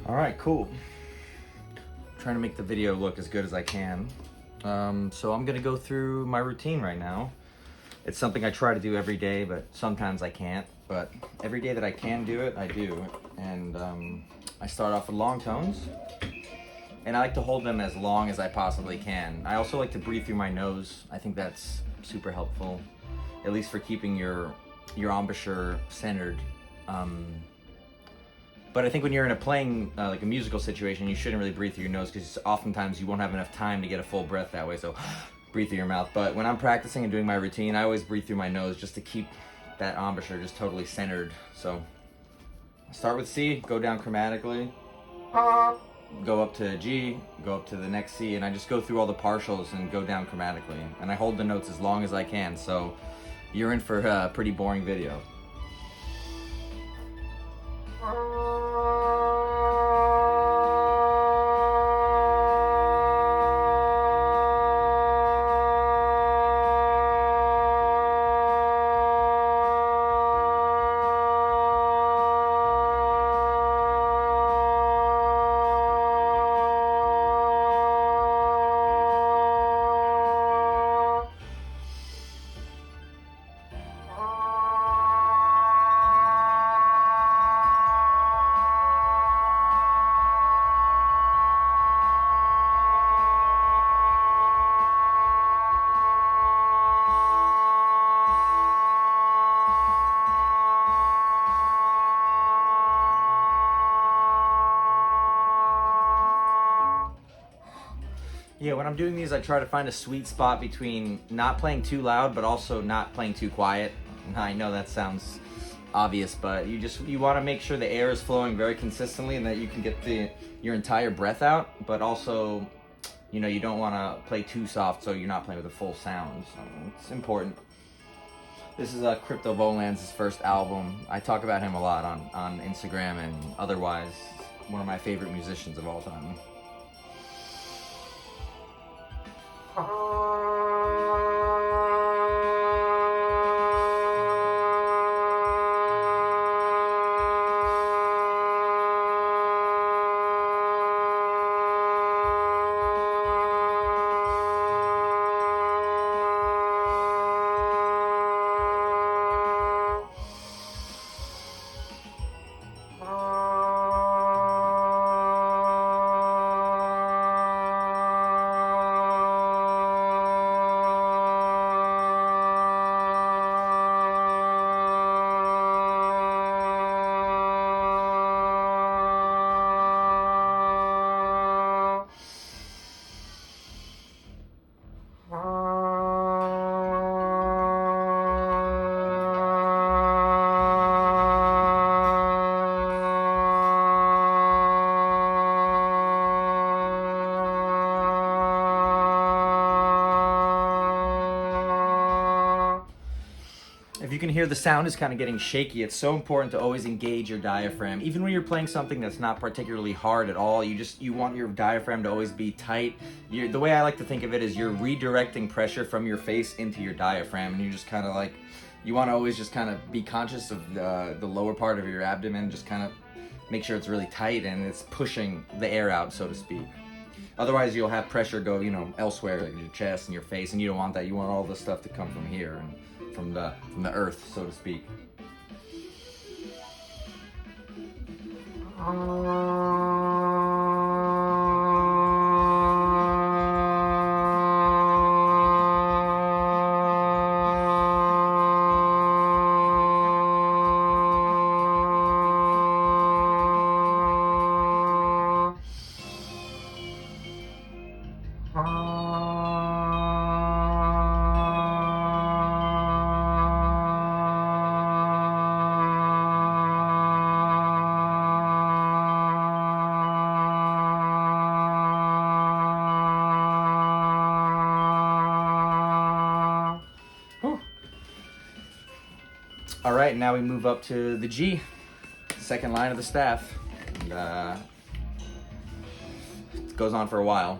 All right, cool. Trying to make the video look as good as I can. So I'm gonna go through my routine right now. It's something I try to do every day, but sometimes I can't. But every day that I can do it, I do. And I start off with long tones, and I like to hold them as long as I possibly can. I also like to breathe through my nose. I think that's super helpful, at least for keeping your embouchure centered. But I think when you're in a playing, like a musical situation, you shouldn't really breathe through your nose because oftentimes you won't have enough time to get a full breath that way, so breathe through your mouth. But when I'm practicing and doing my routine, I always breathe through my nose just to keep that embouchure just totally centered. So start with C, go down chromatically, go up to G, go up to the next C, and I just go through all the partials and go down chromatically. And I hold the notes as long as I can, so you're in for a pretty boring video. Yeah, when I'm doing these, I try to find a sweet spot between not playing too loud, but also not playing too quiet. I know that sounds obvious, but you want to make sure the air is flowing very consistently and that you can get your entire breath out, but also, you don't want to play too soft so you're not playing with a full sound. So it's important. This is Crypto Volands' first album. I talk about him a lot on Instagram and otherwise. One of my favorite musicians of all time. If you can hear the sound is kind of getting shaky, it's so important to always engage your diaphragm. Even when you're playing something that's not particularly hard at all, you want your diaphragm to always be tight. The way I like to think of it is you're redirecting pressure from your face into your diaphragm, and you just kind of like, you want to always just kind of be conscious of the lower part of your abdomen, just kind of make sure it's really tight and it's pushing the air out, so to speak. Otherwise, you'll have pressure go, elsewhere, like your chest and your face, and you don't want that. You want all this stuff to come from here and from the earth, so to speak. All right, now we move up to the G, second line of the staff. And, it goes on for a while.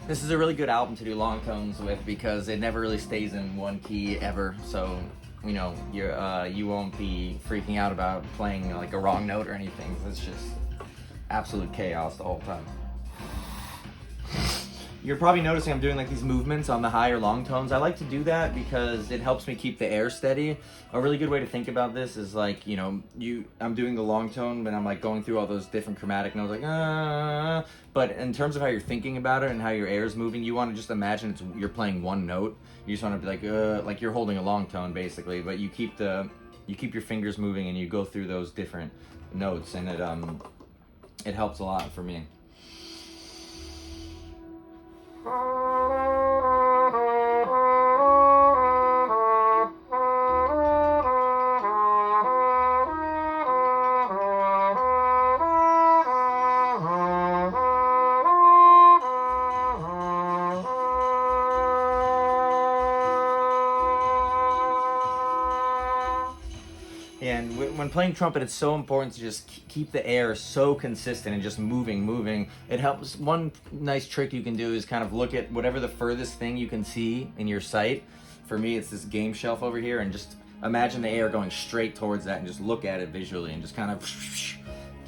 This is a really good album to do long tones with because it never really stays in one key ever. So, you know, you won't be freaking out about playing like a wrong note or anything. It's just absolute chaos the whole time. You're probably noticing I'm doing like these movements on the higher long tones. I like to do that because it helps me keep the air steady. A really good way to think about this is like, you know, I'm doing the long tone, but I'm like going through all those different chromatic notes, like but in terms of how you're thinking about it and how your air is moving, you want to just imagine you're playing one note. You just want to be like you're holding a long tone basically, but you keep your fingers moving and you go through those different notes, and it helps a lot for me. And when playing trumpet, it's so important to just keep the air so consistent and just moving. It helps. One nice trick you can do is kind of look at whatever the furthest thing you can see in your sight. For me, it's this game shelf over here, and just imagine the air going straight towards that, and just look at it visually, and just kind of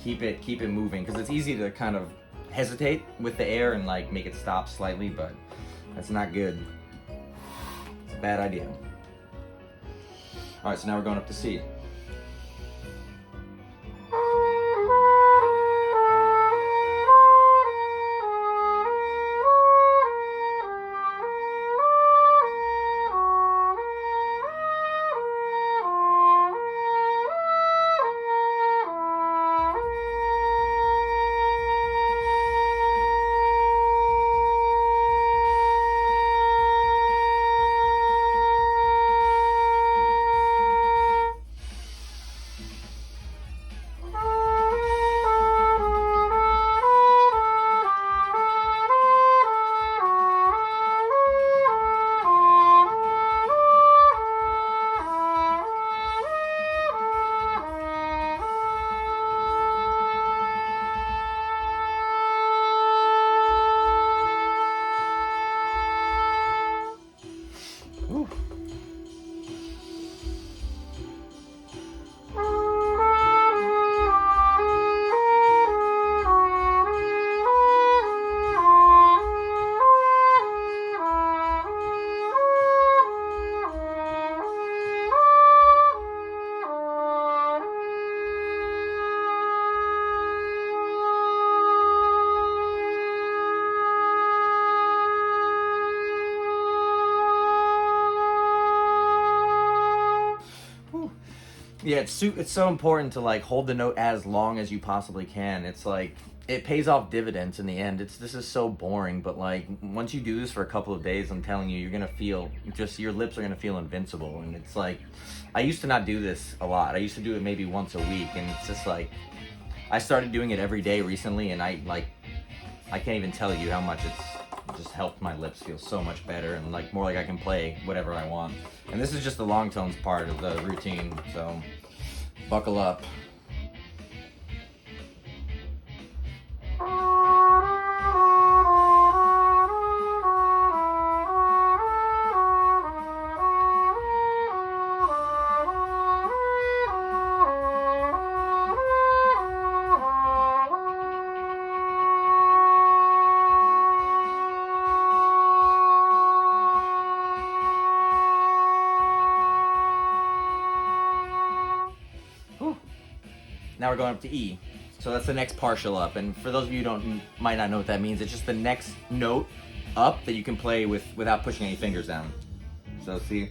keep it moving, because it's easy to kind of hesitate with the air and like make it stop slightly, but that's not good. It's a bad idea. All right, so now we're going up to C. Yeah, it's so important to like hold the note as long as you possibly can. It's like it pays off dividends in the end. This is so boring, but like once you do this for a couple of days, I'm telling you, you're gonna feel just your lips are gonna feel invincible. And it's like I used to not do this a lot. I used to do it maybe once a week, and it's just like I started doing it every day recently, and I can't even tell you how much it's just helped my lips feel so much better, and like more like I can play whatever I want. And this is just the long tones part of the routine, so buckle up. Now we're going up to E. So that's the next partial up. And for those of you who might not know what that means, it's just the next note up that you can play without pushing any fingers down. So see.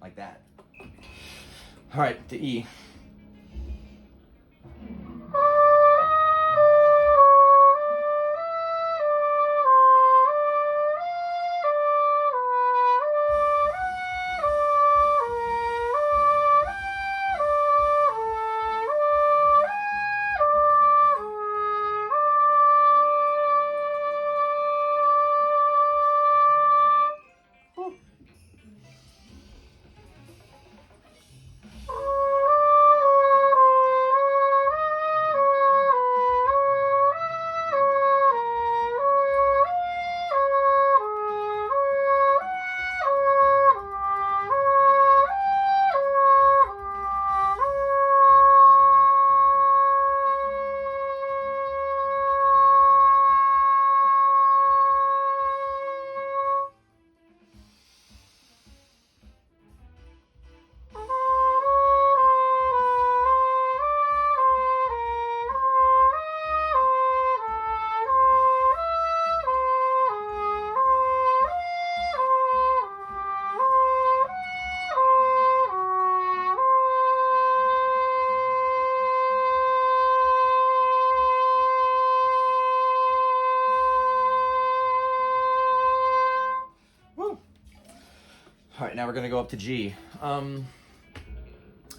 Like that. All right, to E. right, now we're gonna go up to G.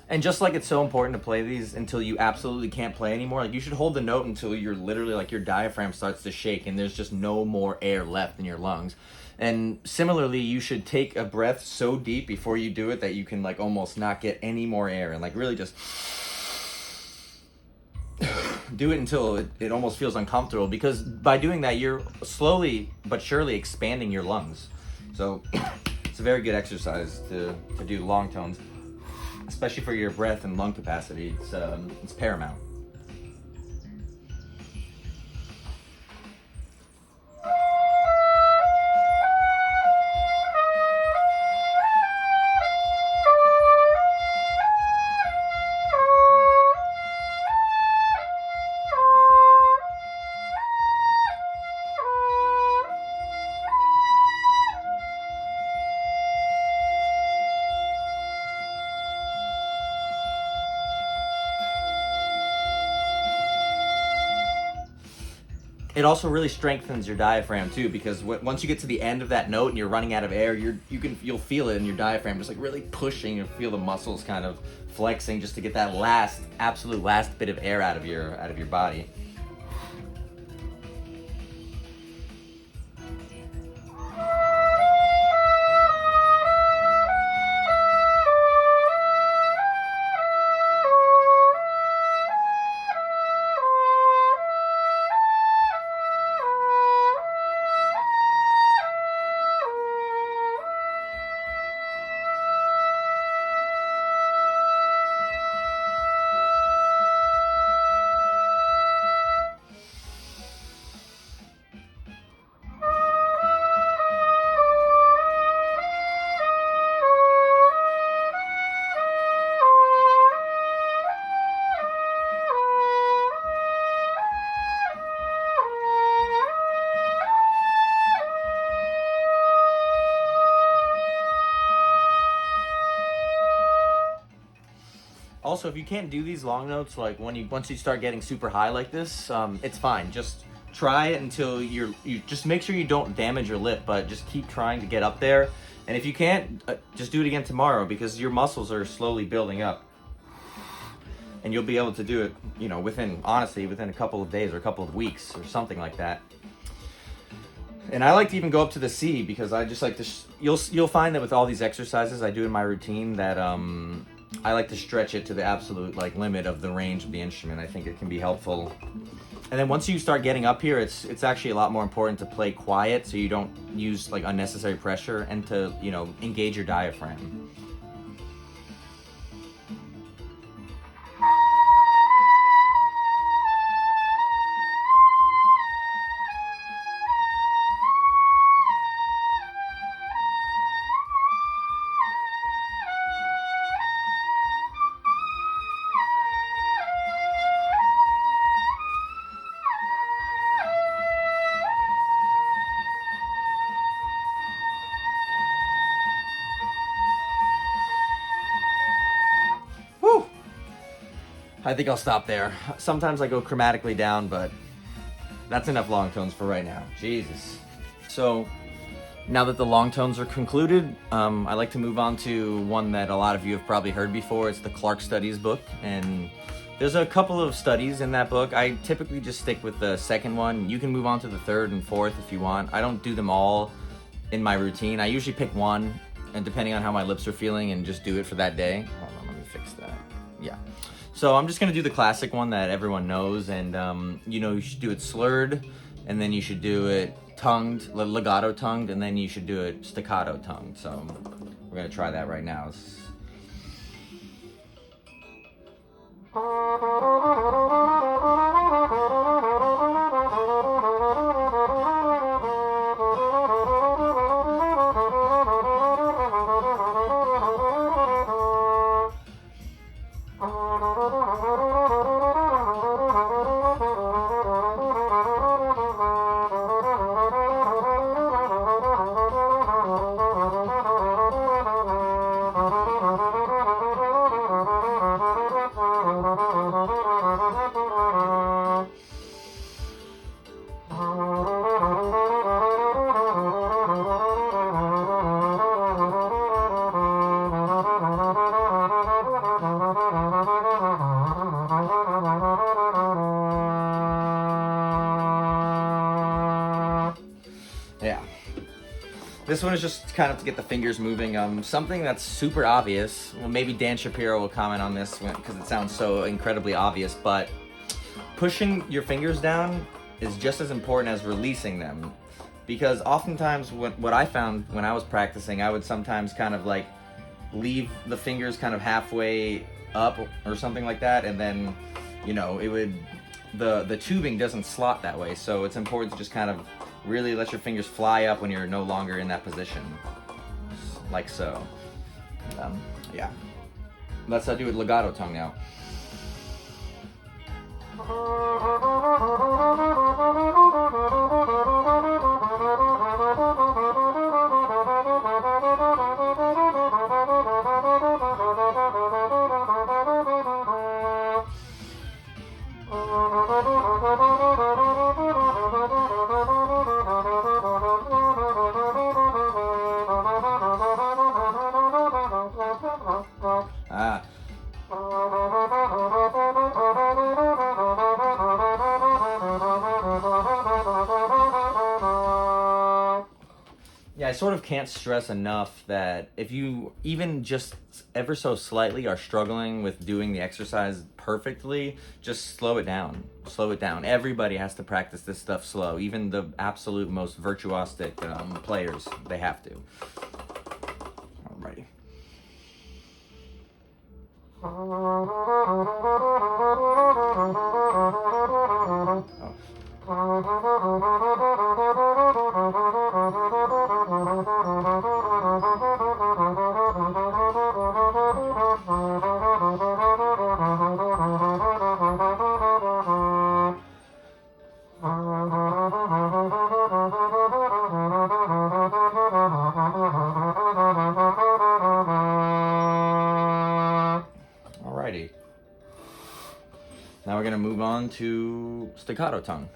And just like it's so important to play these until you absolutely can't play anymore, like you should hold the note until you're literally like your diaphragm starts to shake and there's just no more air left in your lungs. And similarly, you should take a breath so deep before you do it that you can like almost not get any more air and like really just do it until it almost feels uncomfortable, because by doing that, you're slowly but surely expanding your lungs. So it's a very good exercise to do long tones, especially for your breath and lung capacity. It's paramount. It also really strengthens your diaphragm too, because once you get to the end of that note and you're running out of air, you'll feel it in your diaphragm, just like really pushing. You feel the muscles kind of flexing just to get that absolute last bit of air out of your body. Also, if you can't do these long notes, like once you start getting super high like this, it's fine. Just try it until you just make sure you don't damage your lip, but just keep trying to get up there. And if you can't, just do it again tomorrow, because your muscles are slowly building up, and you'll be able to do it, within a couple of days or a couple of weeks or something like that. And I like to even go up to the C, because I just like to. You'll find that with all these exercises I do in my routine that I like to stretch it to the absolute limit of the range of the instrument. I think it can be helpful. And then once you start getting up here, it's actually a lot more important to play quiet, so you don't use unnecessary pressure, and to engage your diaphragm. I think I'll stop there. Sometimes I go chromatically down, but that's enough long tones for right now. Jesus. So now that the long tones are concluded, I like to move on to one that a lot of you have probably heard before. It's the Clarke Studies book, and there's a couple of studies in that book. I typically just stick with the second one. You can move on to the third and fourth if you want. I don't do them all in my routine. I usually pick one, and depending on how my lips are feeling, and just do it for that day. Hold on, let me fix that. Yeah. So I'm just gonna do the classic one that everyone knows, and you should do it slurred, and then you should do it tongued, legato tongued, and then you should do it staccato tongued. So we're gonna try that right now. This one is just kind of to get the fingers moving. Something that's super obvious. Well, maybe Dan Shapiro will comment on this because it sounds so incredibly obvious, but pushing your fingers down is just as important as releasing them. Because oftentimes what I found when I was practicing, I would sometimes kind of like leave the fingers kind of halfway up or something like that, and then, you know, it would, the tubing doesn't slot that way, so it's important to just kind of really let your fingers fly up when you're no longer in that position, like so. Yeah. Let's do it legato tongue now. Yeah, I sort of can't stress enough that if you even just ever so slightly are struggling with doing the exercise perfectly, just slow it down. Slow it down. Everybody has to practice this stuff slow. Even the absolute most virtuosic players, they have to. Alrighty. Alrighty. Now we're going to move on to staccato tongue.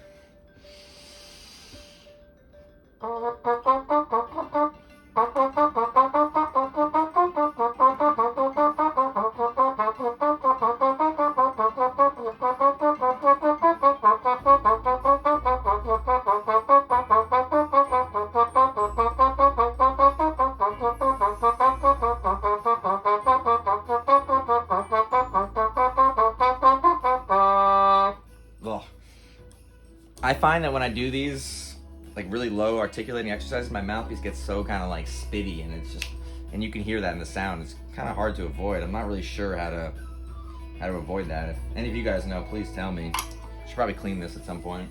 I find that when I do these like really low articulating exercises, my mouthpiece gets so kind of like spitty, and it's just, and you can hear that in the sound. It's kind of hard to avoid. I'm not really sure how to avoid that. If any of you guys know, please tell me. I should probably clean this at some point.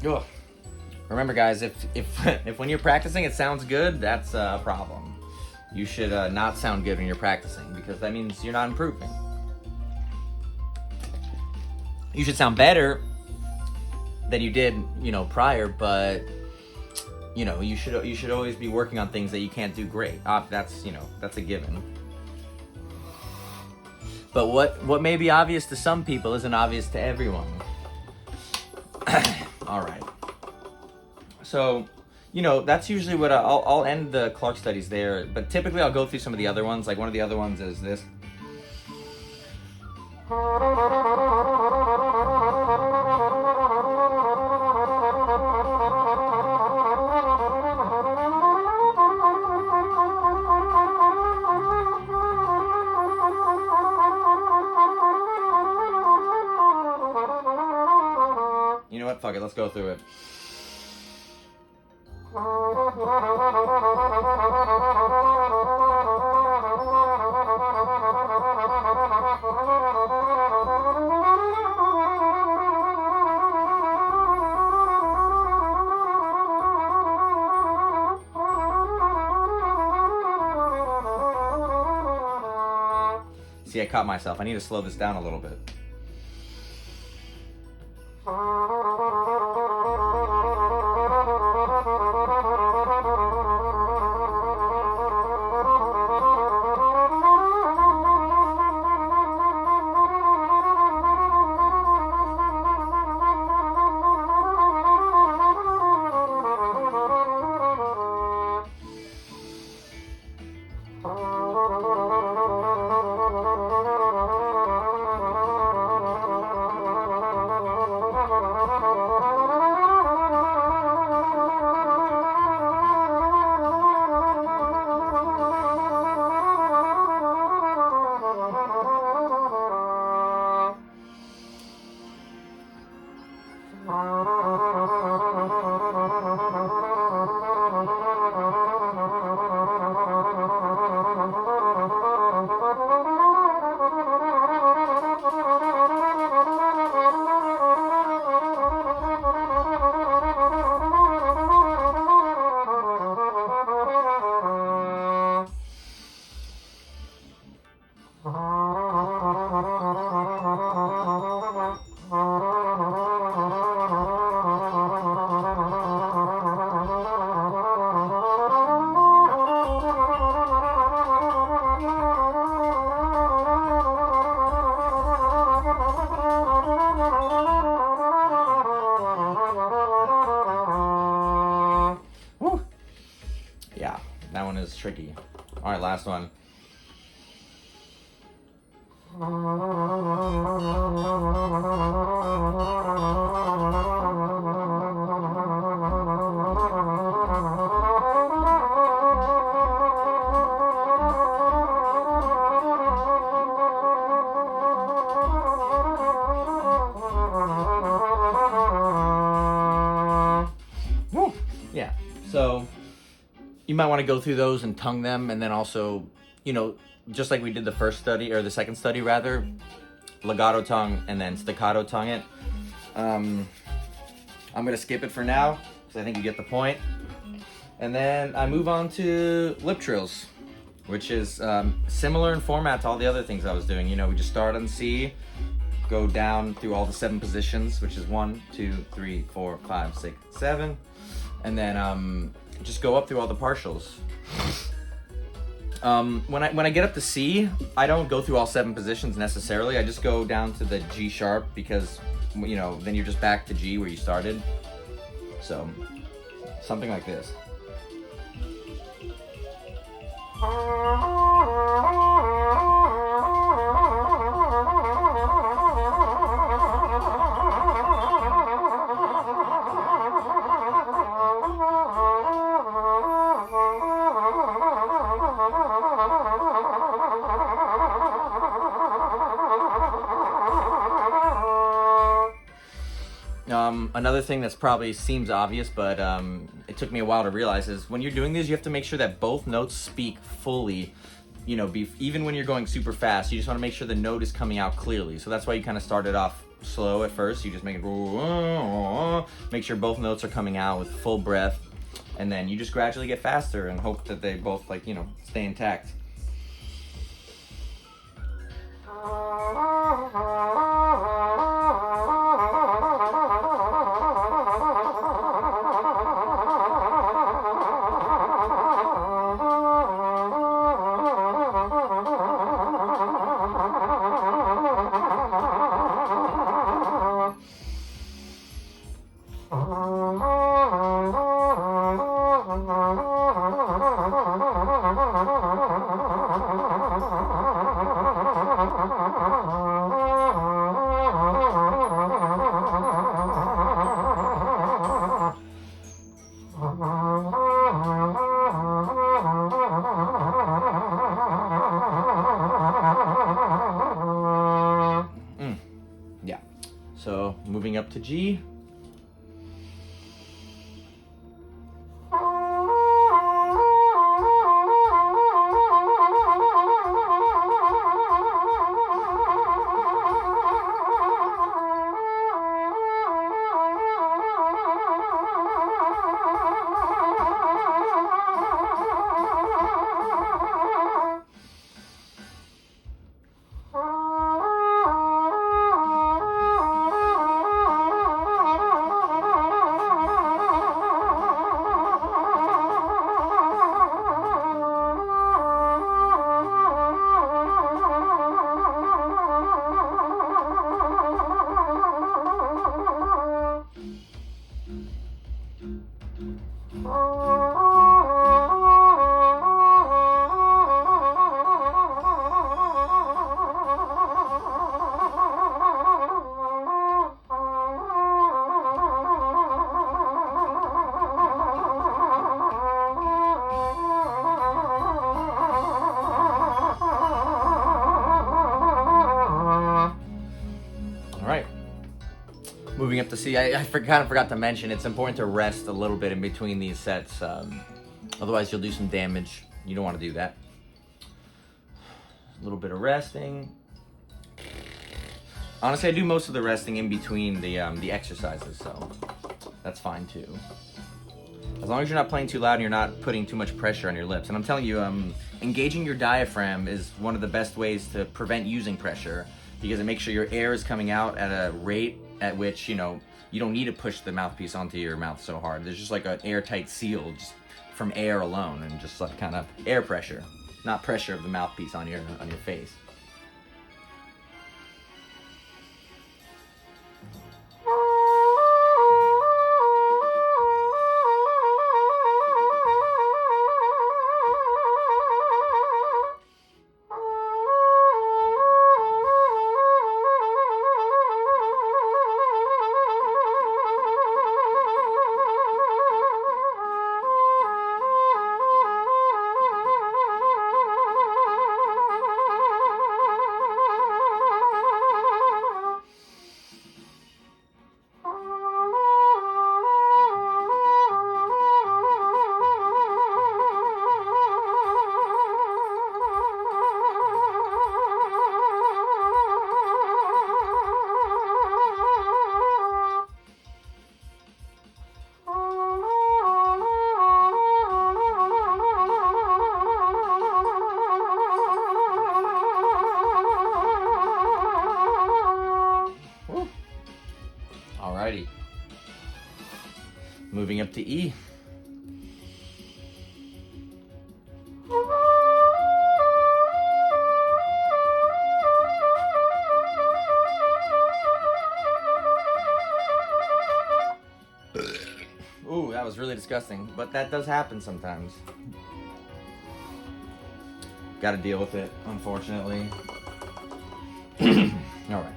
Ugh. Remember, guys, if when you're practicing it sounds good, that's a problem. You should not sound good when you're practicing, because that means you're not improving. You should sound better than you did, you know, prior, but you know, you should always be working on things that you can't do great. That's, you know, that's a given. But what may be obvious to some people isn't obvious to everyone. All right. So, you know, that's usually what I'll end the Clarke studies there, but typically I'll go through some of the other ones. Like one of the other ones is this. You know what? Fuck it. Let's go through it. See, I caught myself. I need to slow this down a little bit. Woo. Yeah, that one is tricky. All right, last one. Woo. Yeah, so you might want to go through those and tongue them, and then also, you know, just like we did the first study, or the second study rather, legato tongue and then staccato tongue it. I'm gonna skip it for now because I think you get the point. And then I move on to lip trills, which is similar in format to all the other things I was doing. You know, we just start on C, go down through all the 7 positions, which is 1, 2, 3, 4, 5, 6, 7, and then just go up through all the partials. When I get up to C, I don't go through all 7 positions necessarily. I just go down to the G sharp because, you know, then you're just back to G where you started. So, something like this. Another thing that's probably seems obvious, but it took me a while to realize is when you're doing these, you have to make sure that both notes speak fully. You know, even when you're going super fast, you just want to make sure the note is coming out clearly. So that's why you kind of started off slow at first. You just make it, make sure both notes are coming out with full breath, and then you just gradually get faster and hope that they both, like, you know, stay intact. Yeah. So moving up to G. have to see. I kind of forgot to mention, it's important to rest a little bit in between these sets. Otherwise, you'll do some damage. You don't want to do that. A little bit of resting. Honestly, I do most of the resting in between the exercises, so that's fine too. As long as you're not playing too loud and you're not putting too much pressure on your lips. And I'm telling you, engaging your diaphragm is one of the best ways to prevent using pressure, because it makes sure your air is coming out at a rate at which, you know, you don't need to push the mouthpiece onto your mouth so hard. There's just like an airtight seal just from air alone, and just like kind of air pressure, not pressure of the mouthpiece on your face. Alrighty. Moving up to E. Ooh, that was really disgusting, but that does happen sometimes. Gotta deal with it, unfortunately. Alright.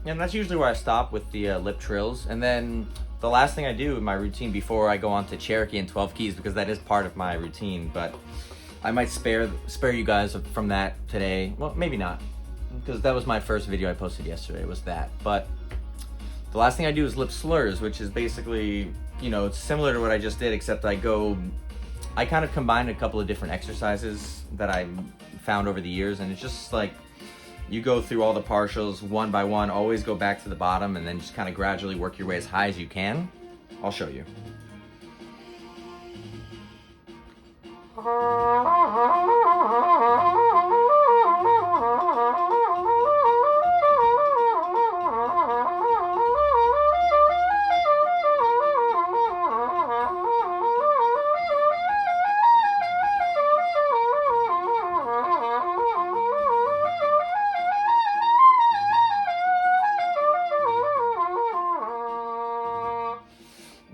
And that's usually where I stop with the lip trills. And then the last thing I do in my routine before I go on to Cherokee and 12 keys, because that is part of my routine, but I might spare you guys from that today. Well, maybe not, because that was my first video I posted yesterday, was that. But the last thing I do is lip slurs, which is basically, you know, it's similar to what I just did, except I kind of combine a couple of different exercises that I found over the years, and it's just like, you go through all the partials one by one, always go back to the bottom, and then just kind of gradually work your way as high as you can. I'll show you.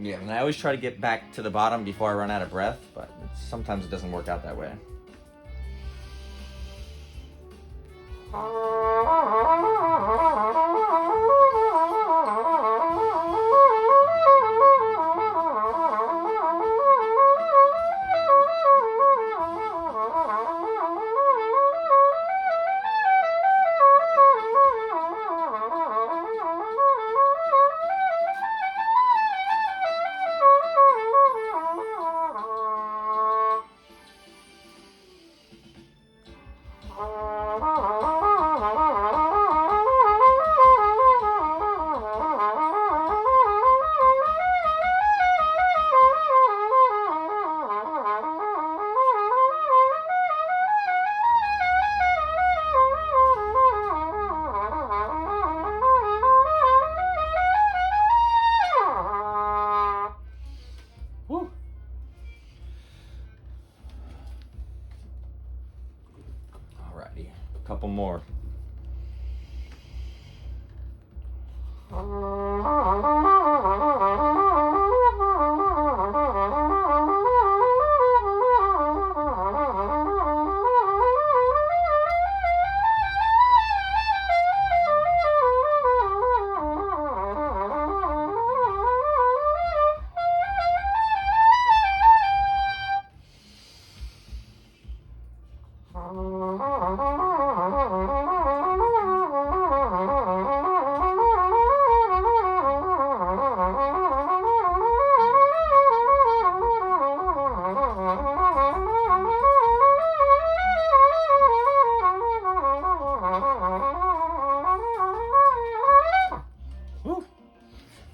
Yeah, and I always try to get back to the bottom before I run out of breath, but sometimes it doesn't work out that way. Alrighty, a couple more.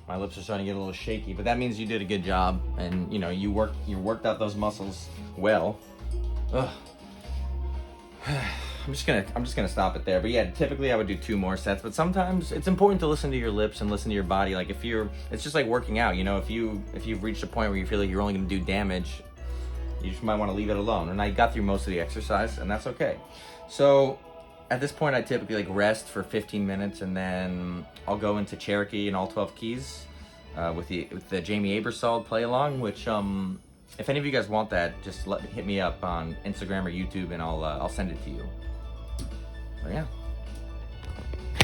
My lips are starting to get a little shaky, but that means you did a good job, and you know you worked out those muscles well. Ugh. I'm just gonna stop it there. But yeah, typically I would do 2 more sets, but sometimes it's important to listen to your lips and listen to your body. Like it's just like working out. You know, if you've reached a point where you feel like you're only gonna do damage, you just might want to leave it alone. And I got through most of the exercise, and that's okay. So at this point, I typically like rest for 15 minutes, and then I'll go into Cherokee and all 12 keys with the Jamie Aebersold play along. Which if any of you guys want that, just hit me up on Instagram or YouTube, and I'll send it to you. So yeah.